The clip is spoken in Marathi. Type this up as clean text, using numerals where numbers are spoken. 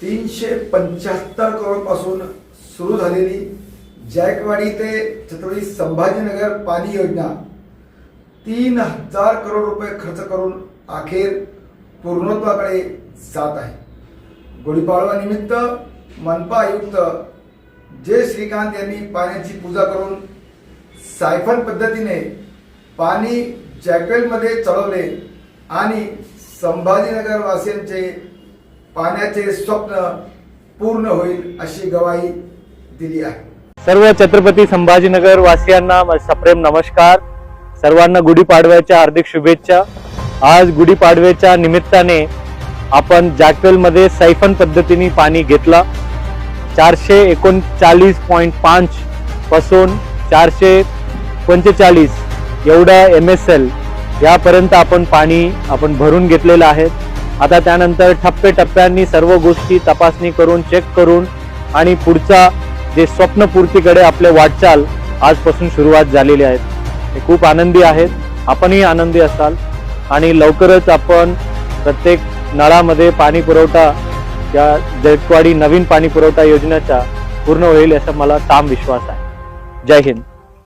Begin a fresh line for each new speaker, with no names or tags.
375 करोड पासून सुरू झालेली जायकवाडी ते छत्रपती संभाजीनगर पाणी योजना 3000 करोड रुपये खर्च करून अखेर पूर्णत्वाकडे जात आहे। गुढीपाडवा निमित्त मनपा आयुक्त जे श्रीकांत यांनी पाण्याची पूजा करून सायफन पद्धतीने पाणी जॅकवेलमध्ये चढवले आणि संभाजीनगर वासियांचे पाण्याचे स्वप्न पूर्ण होईल अशी ग्वाही दिली आहे।
सर्व छत्रपती संभाजीनगर वासियांना सप्रेम नमस्कार। सर्वांना गुढीपाडव्याच्या हार्दिक शुभेच्छा। आज गुढीपाडव्याच्या निमित्ताने आपण जॅकवेलमध्ये सायफन पद्धतीने पाणी घेतला। 439.5 पासून 445 एवढा MSL यापर्यंत आपण पाणी भरून घेतलेलं आहे। आता त्यानंतर टप्प्याटप्प्यांनी सर्व गोष्टी तपासणी करून चेक करून आणि पुढचा जे स्वप्नपूर्तीकडे आपले वाटचाल आजपासून सुरुवात झालेली आहे। हे खूप आनंदी आहेत, आपणही आनंदी असाल आणि लवकरच आपण प्रत्येक नळामध्ये पाणी पुरवठा या जायकवाडी नवीन पाणी पुरवठा योजनेचा पूर्ण होईल असा मला ठाम विश्वास आहे। जय हिंद।